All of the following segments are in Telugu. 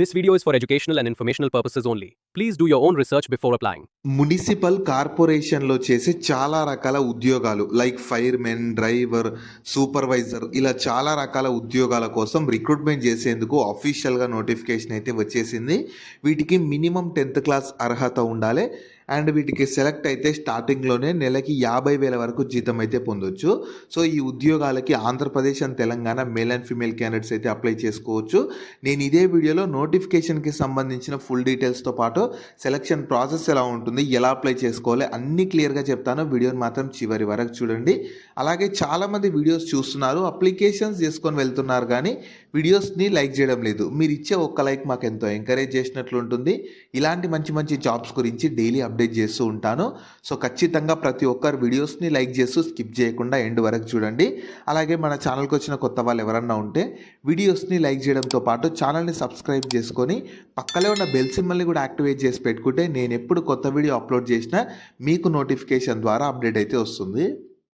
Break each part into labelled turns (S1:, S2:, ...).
S1: This video is for educational and informational purposes only. Please do your own research before applying.
S2: Municipal కార్పొరేషన్లో చేసే చాలా రకాల ఉద్యోగాలు లైక్ ఫైర్మెన్, డ్రైవర్, సూపర్వైజర్ ఇలా చాలా రకాల ఉద్యోగాల కోసం రిక్రూట్మెంట్ చేసేందుకు అఫీషియల్గా నోటిఫికేషన్ అయితే వచ్చేసింది. వీటికి మినిమం 10th క్లాస్ అర్హత ఉండాలి అండ్ వీటికి సెలెక్ట్ అయితే స్టార్టింగ్లోనే నెలకి 50,000 వరకు జీతం అయితే పొందొచ్చు. సో ఈ ఉద్యోగాలకి Andhra Pradesh and Telangana male and female candidates అయితే అప్లై చేసుకోవచ్చు. నేను ఇదే వీడియోలో నోటిఫికేషన్కి సంబంధించిన ఫుల్ డీటెయిల్స్తో పాటు సెలక్షన్ ప్రాసెస్ ఎలా ఉంటుంది, ఎలా అప్లై చేసుకోవాలి అన్నీ క్లియర్గా చెప్తాను. వీడియోని మాత్రం చివరి వరకు చూడండి. అలాగే చాలామంది వీడియోస్ చూస్తున్నారు, అప్లికేషన్స్ చేసుకొని వెళ్తున్నారు కానీ వీడియోస్ని లైక్ చేయడం లేదు. మీరు ఇచ్చే ఒక్క లైక్ మాకు ఎంతో ఎంకరేజ్ చేసినట్లు ఉంటుంది. ఇలాంటి మంచి మంచి జాబ్స్ గురించి డైలీ అప్డేట్ చేస్తూ ఉంటాను. సో ఖచ్చితంగా ప్రతి ఒక్కరు వీడియోస్ని లైక్ చేస్తూ స్కిప్ చేయకుండా ఎండ్ వరకు చూడండి. అలాగే మన ఛానల్కి వచ్చిన కొత్త వాళ్ళు ఎవరన్నా ఉంటే వీడియోస్ని లైక్ చేయడంతో పాటు ఛానల్ని సబ్స్క్రైబ్ చేసుకొని పక్కనే ఉన్న బెల్ సింబల్ని కూడా యాక్టివేట్ చేసి పెట్టుకుంటే నేను ఎప్పుడు కొత్త వీడియో అప్లోడ్ చేసినా మీకు నోటిఫికేషన్ ద్వారా అప్డేట్ అయితే వస్తుంది.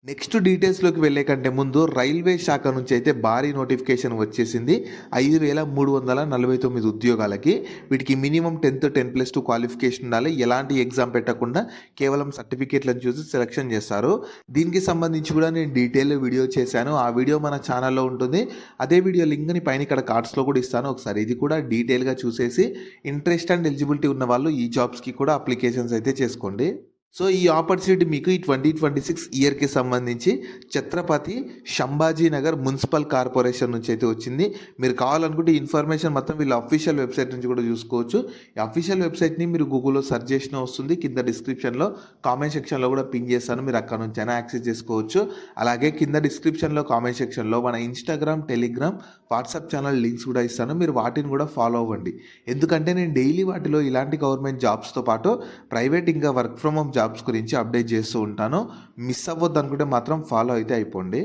S2: నెక్స్ట్ డీటెయిల్స్లోకి వెళ్ళే కంటే ముందు రైల్వే శాఖ నుంచి అయితే భారీ నోటిఫికేషన్ వచ్చేసింది. 5,349 ఉద్యోగాలకి. వీటికి మినిమం 10th 10+2 క్వాలిఫికేషన్ ఉండాలి. ఎలాంటి ఎగ్జామ్ పెట్టకుండా కేవలం సర్టిఫికేట్లను చూసి సెలెక్షన్ చేస్తారు. దీనికి సంబంధించి కూడా నేను డీటెయిల్ వీడియో చేశాను. ఆ వీడియో మన ఛానల్లో ఉంటుంది. అదే వీడియో లింక్ని పైన ఇక్కడ కార్డ్స్లో కూడా ఇస్తాను. ఒకసారి ఇది కూడా డీటెయిల్గా చూసేసి ఇంట్రెస్ట్ అండ్ ఎలిజిబిలిటీ ఉన్న వాళ్ళు ఈ జాబ్స్కి కూడా అప్లికేషన్స్ అయితే చేసుకోండి. సో ఈ ఆపర్చునిటీ మీకు ఈ 2026 ఇయర్కి సంబంధించి ఛత్రపతి సంభాజీనగర్ మున్సిపల్ కార్పొరేషన్ నుంచి అయితే వచ్చింది. మీరు కావాలనుకుంటే ఇన్ఫర్మేషన్ మొత్తం వీళ్ళ అఫీషియల్ వెబ్సైట్ నుంచి కూడా చూసుకోవచ్చు. ఈ అఫీషియల్ వెబ్సైట్ని మీరు గూగుల్లో సెర్చ్ చేసినా వస్తుంది. కింద డిస్క్రిప్షన్లో కామెంట్ సెక్షన్లో కూడా పిన్ చేస్తాను, మీరు అక్కడ నుంచి అయినా యాక్సెస్ చేసుకోవచ్చు. అలాగే కింద డిస్క్రిప్షన్లో కామెంట్ సెక్షన్లో మన Instagram, Telegram, WhatsApp channel links కూడా ఇస్తాను. మీరు వాటిని కూడా ఫాలో అవ్వండి. ఎందుకంటే నేను డైలీ వాటిలో ఇలాంటి గవర్నమెంట్ జాబ్స్తో పాటు ప్రైవేట్ ఇంకా వర్క్ ఫ్రమ్ హోమ్ జాబ్స్ గురించి అప్డేట్ చేస్తూ ఉంటాను. మిస్ అవ్వద్దు అనుకుంటే మాత్రం ఫాలో అయితే అయిపోండి.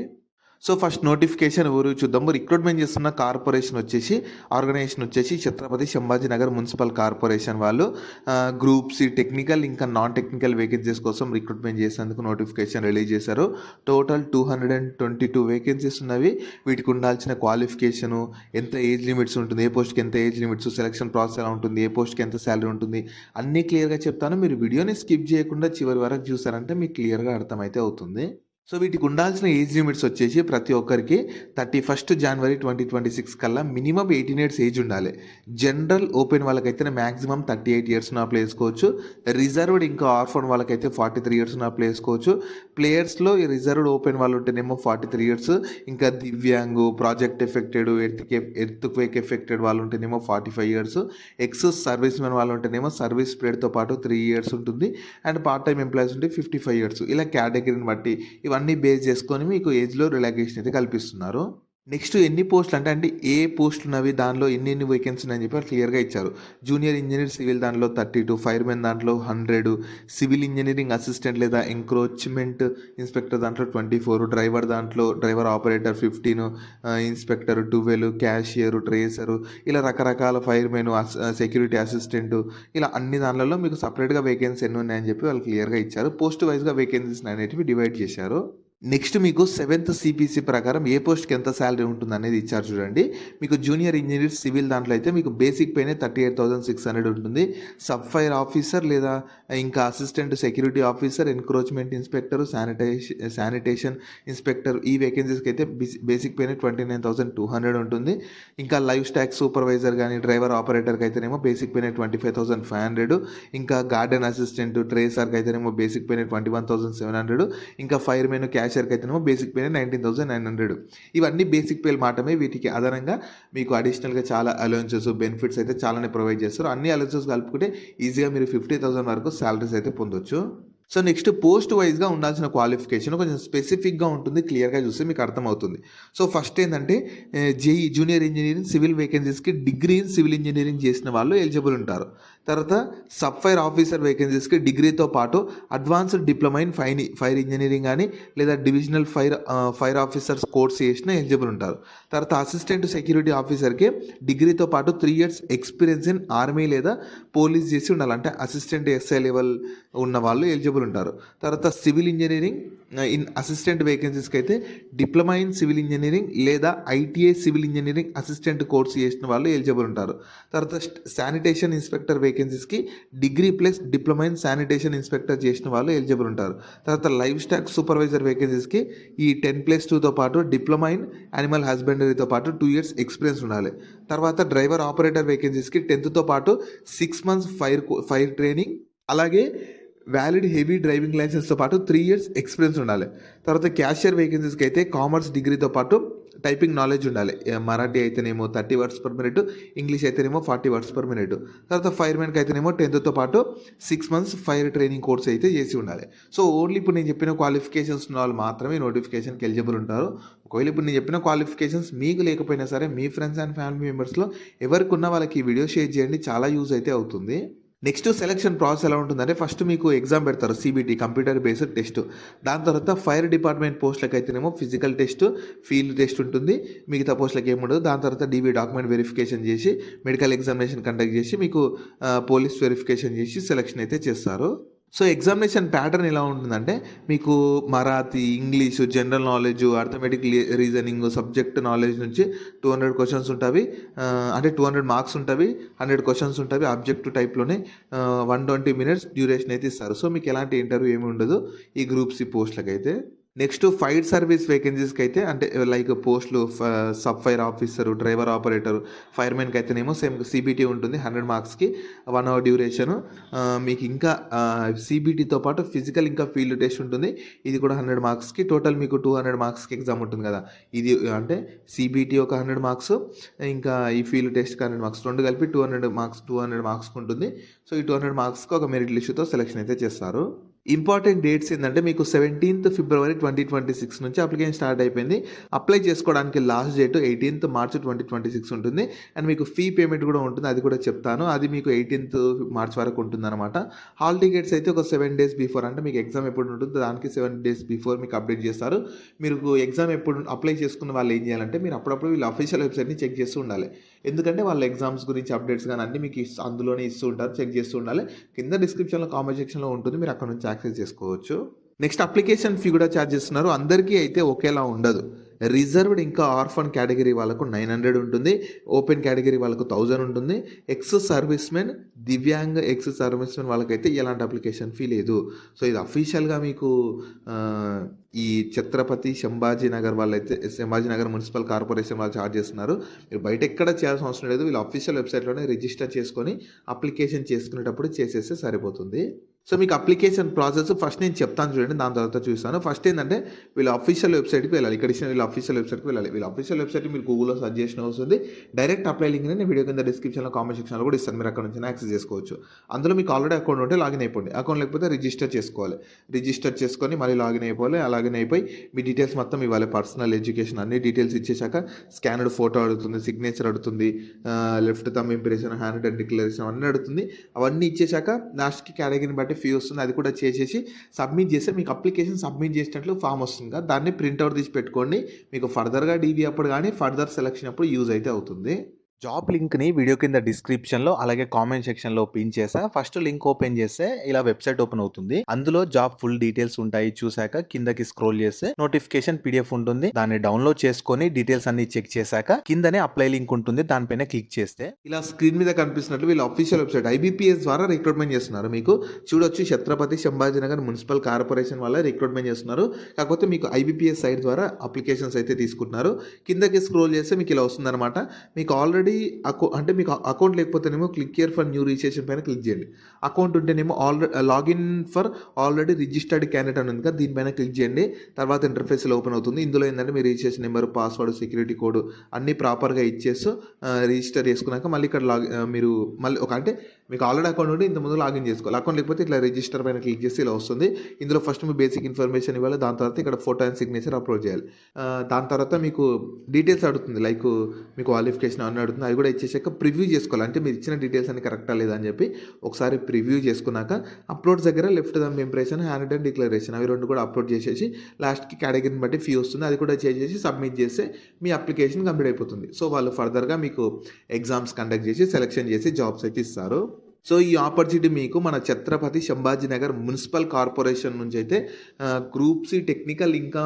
S2: సో ఫస్ట్ నోటిఫికేషన్ ఎవరు చూద్దాము. రిక్రూట్మెంట్ చేస్తున్న కార్పొరేషన్ వచ్చేసి ఆర్గనైజేషన్ వచ్చేసి ఛత్రపతి సంభాజీనగర్ మున్సిపల్ కార్పొరేషన్ వాళ్ళు గ్రూప్ సి టెక్నికల్ ఇంకా నాన్ టెక్నికల్ వేకెన్సీస్ కోసం రిక్రూట్మెంట్ చేసేందుకు నోటిఫికేషన్ రిలీజ్ చేశారు. టోటల్ 222 వేకెన్సీస్ ఉన్నవి. వీటికి ఉండాల్సిన క్వాలిఫికేషను, ఎంత ఏజ్ లిమిట్స్ ఉంటుంది, ఏ పోస్ట్కి ఎంత ఏజ్ లిమిట్స్, సెలక్షన్ ప్రాసెస్ ఎలా ఉంటుంది, ఏ పోస్ట్కి ఎంత శాలరీ ఉంటుంది అన్నీ క్లియర్గా చెప్తాను. మీరు వీడియోని స్కిప్ చేయకుండా చివరి వరకు చూసారంటే మీకు క్లియర్గా అర్థమైతే అవుతుంది. సో వీటికి ఉండాల్సిన ఏజ్ లిమిట్స్ వచ్చేసి ప్రతి ఒక్కరికి 31st January 2026 కల్లా మినిమం 18 years ఏజ్ ఉండాలి. జనరల్ ఓపెన్ వాళ్ళకైతే మ్యాక్సిమం 38 years అప్లై చేసుకోవచ్చు. రిజర్వ్డ్ ఇంకా ఆర్ఫన్ వాళ్ళకైతే 43 years అప్లై చేసుకోవచ్చు. ప్లేయర్స్లో ఈ రిజర్వ్డ్ ఓపెన్ వాళ్ళు ఉంటేనేమో 43 years, ఇంకా దివ్యాంగు, ప్రాజెక్ట్ ఎఫెక్టెడ్, ఎర్త్క్వేక్ ఎఫెక్టెడ్ వాళ్ళు ఉంటేనేమో 45 years, ఎక్స్ సర్వీస్ మెన్ వాళ్ళు ఉంటేనేమో సర్వీస్ పీరియడ్తో పాటు 3 years ఉంటుంది. అండ్ పార్ట్ టైం ఎంప్లాయీస్ ఉంటే 55 years. ఇలా కేటగిరీని బట్టి అన్నీ బేస్ చేసుకొని మీకు ఏజ్లో రిలాక్సేషన్ అయితే కల్పిస్తున్నారు. నెక్స్ట్ ఎన్ని పోస్టులు అంటే ఏ పోస్టులు ఉన్నవి, దానిలో ఎన్ని వేకెన్సీ ఉన్నాయని చెప్పి క్లియర్గా ఇచ్చారు. జూనియర్ ఇంజనీర్ సివిల్ దాంట్లో 32, ఫైర్మెన్ దాంట్లో 100, సివిల్ ఇంజనీరింగ్ అసిస్టెంట్ లేదా ఎంక్రోచ్మెంట్ ఇన్స్పెక్టర్ దాంట్లో 24, డ్రైవర్ దాంట్లో డ్రైవర్ ఆపరేటర్ 15, ఇన్స్పెక్టర్ 12, క్యాషియర్, ట్రేసరు ఇలా రకరకాల ఫైర్మెన్, సెక్యూరిటీ అసిస్టెంట్ ఇలా అన్ని దానిలలో మీకు సపరేట్గా వేకెన్సీ ఎన్ని ఉన్నాయని చెప్పి వాళ్ళు క్లియర్గా ఇచ్చారు. పోస్ట్ వైజ్గా వేకెన్సీస్ అనేటివి డివైడ్ చేశారు. నెక్స్ట్ మీకు 7th CPC ప్రకారం ఏ పోస్ట్కి ఎంత శాలరీ ఉంటుంది అనేది ఇచ్చారు చూడండి. మీకు జూనియర్ ఇంజనీర్ సివిల్ దాంట్లో అయితే మీకు బేసిక్ పేనే 38,600 ఉంటుంది. సబ్ ఫైర్ ఆఫీసర్ లేదా ఇంకా assistant security officer, encroachment inspector, sanitation inspector ఈ వేకెన్సీస్కి అయితే బేసిక్ పేనే 29,200 ఉంటుంది. ఇంకా లైవ్ స్టాక్ సూపర్వైజర్ కానీ డ్రైవర్ ఆపరేటర్కి అయితేనేమో బేసిక్ పేనే 25,500. ఇంకా గార్డెన్ అసిస్టెంట్, ట్రేసర్కి అయితేనేమో బేసిక్ పేనే 21,700. ఇంకా ఫైర్మెన్, క్యాషియర్కి అయితేనేమో బేసిక్ పే 19,900. ఇవన్నీ బేసిక్ పేలు మాత్రమే. వీటికి అదనంగా మీకు అడిషనల్గా చాలా అలవెన్సెస్, బెనిఫిట్స్ అయితే చాలానే ప్రొవైడ్ చేస్తారు. అన్ని అలవెన్సెస్ కలుపుకుంటే ఈజీగా మీరు 50,000 వరకు శాలరీస్ అయితే పొందొచ్చు. సో నెక్స్ట్ పోస్ట్ వైజ్గా ఉండాల్సిన క్వాలిఫికేషన్ కొంచెం స్పెసిఫిక్గా ఉంటుంది. క్లియర్గా చూస్తే మీకు అర్థమవుతుంది. సో ఫస్ట్ ఏంటంటే జేఈ జూనియర్ ఇంజనీరింగ్ సివిల్ వేకెన్సీస్కి డిగ్రీ ఇన్ సివిల్ ఇంజనీరింగ్ చేసిన వాళ్ళు ఎలిజిబుల్ ఉంటారు. తర్వాత సబ్ ఫైర్ ఆఫీసర్ వేకెన్సీస్కి డిగ్రీతో పాటు advanced diploma in fire engineering కానీ లేదా డివిజనల్ ఫైర్ ఆఫీసర్స్ కోర్స్ చేసిన ఎలిజిబుల్ ఉంటారు. తర్వాత అసిస్టెంట్ సెక్యూరిటీ ఆఫీసర్కి డిగ్రీతో పాటు 3 years ఎక్స్పీరియన్స్ ఇన్ ఆర్మీ లేదా పోలీస్ చేసి ఉండాలి. అంటే అసిస్టెంట్ SI లెవెల్ ఉన్న వాళ్ళు ఎలిజిబుల్ ఉంటారు. తర్వాత సివిల్ ఇంజనీరింగ్ ఇన్ అసిస్టెంట్ వేకెన్సీస్కి అయితే డిప్లొమా ఇన్ సివిల్ ఇంజనీరింగ్ లేదా ITI civil engineering assistant course చేసిన వాళ్ళు ఎలిజిబుల్ ఉంటారు. తర్వాత శానిటేషన్ ఇన్స్పెక్టర్ వేకెన్సీస్కి degree plus diploma in sanitation inspector చేసిన వాళ్ళు ఎలిజిబుల్ ఉంటారు. తర్వాత లైవ్ స్టాక్ సూపర్వైజర్ వేకెన్సీస్కి ఈ 10+2తో పాటు డిప్లొమా ఇన్ యానిమల్ హస్బెండరీతో పాటు 2 years ఎక్స్పీరియన్స్ ఉండాలి. తర్వాత డ్రైవర్ ఆపరేటర్ వేకెన్సీస్కి 10th పాటు 6 months ఫైర్ ట్రైనింగ్, అలాగే వ్యాలిడ్ హెవీ డ్రైవింగ్ లైసెన్స్తో పాటు 3 years ఎక్స్పీరియన్స్ ఉండాలి. తర్వాత క్యాషియర్ వేకెన్సీస్కి అయితే కామర్స్ డిగ్రీతో పాటు టైపింగ్ నాలెడ్జ్ ఉండాలి. మరాఠీ అయితేనేమో 30 words per minute, ఇంగ్లీష్ అయితేనేమో 40 words per minute. తర్వాత ఫైర్మెన్కి అయితేనేమో 10th పాటు 6 months ఫైర్ ట్రైనింగ్ కోర్స్ అయితే చేసి ఉండాలి. సో ఓన్లీ ఇప్పుడు నేను చెప్పిన క్వాలిఫికేషన్స్ ఉన్న వాళ్ళు మాత్రమే నోటిఫికేషన్కి ఎలిజిబుల్ ఉంటారు. ఒకవేళ ఇప్పుడు నేను చెప్పిన క్వాలిఫికేషన్స్ మీకు లేకపోయినా సరే మీ ఫ్రెండ్స్ అండ్ ఫ్యామిలీ మెంబర్స్లో ఎవరికి ఉన్న వాళ్ళకి ఈ వీడియో షేర్ చేయండి, చాలా యూజ్ అయితే అవుతుంది. నెక్స్ట్ సెలక్షన్ ప్రాసెస్ ఎలా ఉంటుందంటే ఫస్ట్ మీకు ఎగ్జామ్ పెడతారు, CBT కంప్యూటర్ బేస్డ్ టెస్ట్. దాని తర్వాత ఫైర్ డిపార్ట్మెంట్ పోస్టులకు అయితేనేమో ఫిజికల్ టెస్ట్, ఫీల్డ్ టెస్ట్ ఉంటుంది. మిగతా పోస్టులకు ఏముండదు. దాని తర్వాత DB డాక్యుమెంట్ వెరిఫికేషన్ చేసి మెడికల్ ఎగ్జామినేషన్ కండక్ట్ చేసి మీకు పోలీస్ వెరిఫికేషన్ చేసి సెలక్షన్ అయితే చేస్తారు. సో ఎగ్జామినేషన్ ప్యాటర్న్ ఎలా ఉంటుందంటే మీకు Marathi, English, general knowledge, arithmetic reasoning, subject knowledge నుంచి 200 questions ఉంటుంది. అంటే 200 marks ఉంటుంది, 100 questions ఉంటుంది. ఆబ్జెక్టివ్ టైప్లోనే 120 minutes డ్యూరేషన్ అయితే ఇస్తారు. సో మీకు ఎలాంటి ఇంటర్వ్యూ ఏమి ఉండదు ఈ గ్రూప్ C పోస్టులకు అయితే. నెక్స్ట్ ఫైర్ సర్వీస్ వేకెన్సీస్కి అయితే అంటే లైక్ పోస్టులు sub fire officer, driver operator, ఫైర్మెన్కి అయితేనేమో సేమ్ CBT ఉంటుంది 100 marksకి 1 hour డ్యూరేషను. మీకు ఇంకా CBTతో పాటు ఫిజికల్ ఇంకా ఫీల్డ్ టెస్ట్ ఉంటుంది. ఇది కూడా 100 marksకి. టోటల్ మీకు 200 marksకి ఎగ్జామ్ ఉంటుంది కదా. ఇది అంటే CBT ఒక 100 marks, ఇంకా ఈ ఫీల్డ్ టెస్ట్కి 100 marks, రెండు కలిపి 200 marks ఉంటుంది. సో ఈ 200 marksకి ఒక మెరిట్ లిస్టుతో సెలెక్షన్ అయితే చేస్తారు. ఇంపార్టెంట్ డేట్స్ ఏంటంటే మీకు 17th February 2026 నుంచి అప్లికేషన్ స్టార్ట్ అయిపోయింది. అప్లై చేసుకోవడానికి లాస్ట్ డేట్ 18th March 2026 ఉంటుంది. అండ్ మీకు ఫీ పేమెంట్ కూడా ఉంటుంది, అది కూడా చెప్తాను. అది మీకు 18th March వరకు ఉంటుంది అనమాట. హాల్ టికెట్స్ అయితే ఒక 7 days బిఫోర్, అంటే మీకు ఎగ్జామ్ ఎప్పుడు ఉంటుందో దానికి 7 days బిఫోర్ మీకు అప్డేట్ చేస్తారు. మీరు ఎగ్జామ్ ఎప్పుడు అప్లై చేసుకున్న వాళ్ళు ఏం చేయాలంటే మీరు అప్పుడప్పుడు వీళ్ళ అఫీషియల్ వెబ్సైట్ని చెక్ చేస్తూ ఉండాలి. ఎందుకంటే వాళ్ళ ఎగ్జామ్స్ గురించి అప్డేట్స్ కానీ అన్నీ మీకు అందులోనే ఇస్తూ ఉంటారు, చెక్ చేస్తూ ఉండాలి. కింద డిస్క్రిప్షన్లో కామెంట్ సెక్షన్లో ఉంటుంది, మీరు అక్కడ నుంచి యాక్సెస్ చేసుకోవచ్చు. నెక్స్ట్ అప్లికేషన్ ఫీ కూడా ఛార్జ్ చేస్తున్నారు. అందరికీ అయితే ఒకేలా ఉండదు. రిజర్వ్డ్ ఇంకా ఆర్ఫన్ కేటగిరీ వాళ్ళకు 900 ఉంటుంది, ఓపెన్ కేటగిరీ వాళ్ళకు 1000 ఉంటుంది. Ex servicemen, divyang ex servicemen వాళ్ళకైతే ఎలాంటి అప్లికేషన్ ఫీ లేదు. సో ఇది అఫీషియల్గా మీకు ఈ ఛత్రపతి సంభాజీనగర్ వాళ్ళైతే సంభాజీనగర్ మున్సిపల్ కార్పొరేషన్ వాళ్ళు ఛార్జ్ చేస్తున్నారు. మీరు బయట ఎక్కడ చేయాల్సిన అవసరం లేదు, వీళ్ళు అఫీషియల్ వెబ్సైట్లోనే రిజిస్టర్ చేసుకొని అప్లికేషన్ చేసుకునేటప్పుడు చేసేస్తే సరిపోతుంది. సో మీకు అప్లికేషన్ ప్రాసెస్ ఫస్ట్ నేను చెప్తాను చూడండి, దాని తర్వాత చూస్తాను. ఫస్ట్ ఏంటంటే వీళ్ళ అఫీషియల్ వెబ్సైట్కి వెళ్ళాలి. ఇక్కడ ఇచ్చిన వీళ్ళ అఫీషియల్ వెబ్సైట్కి వెళ్ళాలి. వీళ్ళ అఫీషియల్ వెబ్సైట్ మీరు గూగుల్లో సర్చ్ చేసిన వస్తుంది. డైరెక్ట్ అప్లై లింక్ నేను వీడియో కింద డిస్క్రిప్షన్లో కామెంట్ సెక్షన్లో కూడా ఇస్తాను, మీరు అక్కడ నుంచి యాక్సెస్ చేసుకోవచ్చు. అందులో మీకు ఆల్రెడీ అకౌంట్ ఉంటే లాగిన్ అయిపోండి, అకౌంట్ లేకపోతే రిజిస్టర్ చేసుకోవాలి. రిజిస్టర్ చేసుకొని మళ్ళీ లాగిన్ అయిపోవాలి. లాగిన్ అయిపోయి మీ డీటెయిల్స్ మొత్తం ఇవ్వాలి, పర్సనల్, ఎడ్యుకేషన్ అన్ని డీటెయిల్స్ ఇచ్చేసాక స్కానర్డ్ ఫోటో అడుగుతుంది, సిగ్నేచర్ అడుగుతుంది, left thumb impression, hand written declaration అన్నీ అడుగుతుంది. అవన్నీ ఇచ్చేసాక లాస్ట్కి కేటగిరీని బట్టి ఫీ వస్తుంది, అది కూడా చేసేసి సబ్మిట్ చేస్తే మీకు అప్లికేషన్ సబ్మిట్ చేసినట్లు ఫామ్ వస్తుంది కదా, దాన్ని ప్రింట్అవుట్ తీసి పెట్టుకోండి. మీకు ఫర్దర్గా DV అప్పుడు కానీ ఫర్దర్ సెలక్షన్ అప్పుడు యూజ్ అయితే అవుతుంది. జాబ్ లింక్ని వీడియో కింద డిస్క్రిప్షన్లో అలాగే కామెంట్ సెక్షన్లో పిన్ చేసా. ఫస్ట్ లింక్ ఓపెన్ చేస్తే ఇలా వెబ్సైట్ ఓపెన్ అవుతుంది. అందులో జాబ్ ఫుల్ డీటెయిల్స్ ఉంటాయి. చూసాక కిందకి స్క్రోల్ చేస్తే నోటిఫికేషన్ PDF ఉంటుంది, దాన్ని డౌన్లోడ్ చేసుకొని డీటెయిల్స్ అన్ని చెక్ చేశాక కిందనే అప్లై లింక్ ఉంటుంది, దానిపైన క్లిక్ చేస్తే ఇలా స్క్రీన్ మీద కనిపిస్తున్నట్లు వీళ్ళ అఫీషియల్ వెబ్సైట్ IBPS ద్వారా రిక్రూట్మెంట్ చేస్తున్నారు. మీకు చూడొచ్చు, ఛత్రపతి సంభాజీనగర్ మున్సిపల్ కార్పొరేషన్ వల్ల రిక్రూట్మెంట్ చేస్తున్నారు. కాకపోతే మీకు IBPS సైట్ ద్వారా అప్లికేషన్స్ అయితే తీసుకుంటున్నారు. కిందకి స్క్రోల్ చేస్తే మీకు ఇలా వస్తుందన్నమాట. మీకు ఆల్రెడీ అంటే మీకు అకౌంట్ లేకపోతేనేమో click here for new registration పైన క్లిక్ చేయండి. అకౌంట్ ఉంటేనేమో login for already registered candidate అని ఉంది కదా, దీనిపైన క్లిక్ చేయండి. తర్వాత ఇంటర్ఫేస్లో ఓపెన్ అవుతుంది. ఇందులో ఏంటంటే మీ registration number, password, security code అన్నీ ప్రాపర్గా ఇచ్చేస్తూ రిజిస్టర్ చేసుకున్నాక మళ్ళీ ఇక్కడ మీరు మళ్ళీ అంటే మీకు ఆల్రెడీ అకౌంట్ ఉంటే ఇంత ముందు లాగిన్ చేసుకోవాలి. అకౌంట్ లేకపోతే ఇట్లా రిజిస్టర్ పైన క్లిక్ చేస్తే ఇలా వస్తుంది. ఇందులో ఫస్ట్ మీ బేసిక్ ఇన్ఫర్మేషన్ ఇవ్వాలి, దాని తర్వాత ఇక్కడ ఫోటో అండ్ సిగ్నేచర్ అప్లోడ్ చేయాలి. దాని తర్వాత మీకు డీటెయిల్స్ అడుగుతుంది, లైక్ మీకు క్వాలిఫికేషన్ అన్నీ అడుగుతుంది. అది కూడా ఇచ్చేసాక ప్రివ్యూ చేసుకోవాలి, అంటే మీరు ఇచ్చిన డీటెయిల్స్ అన్ని కరెక్టా లేదా అని చెప్పి ఒకసారి ప్రివ్యూ చేసుకున్నాక అప్లోడ్స్ దగ్గర left thumb impression, hand written declaration అవి రెండు కూడా అప్లోడ్ చేసేసి లాస్ట్కి కేటగిరీని బట్టి ఫీ వస్తుంది, అది కూడా చేసేసి సబ్మిట్ చేస్తే మీ అప్లికేషన్ కంప్లీట్ అయిపోతుంది. సో వాళ్ళు ఫర్దర్గా మీకు ఎగ్జామ్స్ కండక్ట్ చేసి సెలెక్షన్ చేసి జాబ్స్ అయితే ఇస్తారు. సో, ఈ ఆపర్చునిటీ మీకు మన ఛత్రపతి సంభాజీనగర్ మున్సిపల్ కార్పొరేషన్ నుంచయితే గ్రూప్ సి టెక్నికల్ ఇంకా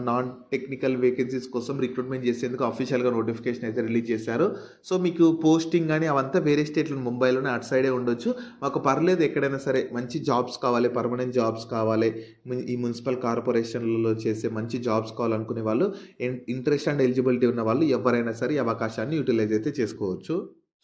S2: నాన్ టెక్నికల్ వేకెన్సీస్ కోసం రిక్రూట్‌మెంట్ చేసేందుకు అఫీషియల్‌గా నోటిఫికేషన్ అయితే రిలీజ్ చేశారు. సో, మీకు పోస్టింగ్ గాని అవంతా వేరే స్టేట్‌లో ముంబైలోనే అటు సైడే ఉండొచ్చు. మాకు పర్లేదు ఎక్కడైనా సరే మంచి జాబ్స్ కావాలి, పర్మనెంట్ జాబ్స్ కావాలి, ఈ మున్సిపల్ కార్పొరేషన్‌లలో చేసే మంచి జాబ్స్ కావాలనుకునే వాళ్ళు, ఇంట్రెస్ట్ అండ్ ఎలిజిబిలిటీ ఉన్న వాళ్ళు ఎవరైనా సరే ఈ అవకాశాన్ని యుటిలైజ్ అయితే చేసుకోవచ్చు.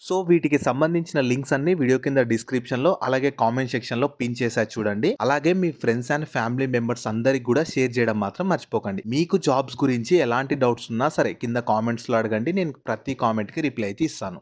S2: సో, వీటికి సంబంధించిన లింక్స్ అన్నీ వీడియో కింద డిస్క్రిప్షన్‌లో అలాగే కామెంట్ సెక్షన్‌లో పిన్ చేశా చూడండి. అలాగే మీ ఫ్రెండ్స్ అండ్ ఫ్యామిలీ మెంబర్స్ అందరికి కూడా షేర్ చేయడం మాత్రం మర్చిపోకండి. మీకు జాబ్స్ గురించి ఎలాంటి డౌట్స్ ఉన్నా సరే కింద కామెంట్స్‌లో అడగండి. నేను ప్రతి కామెంట్‌కి రిప్లై అయితే ఇస్తాను.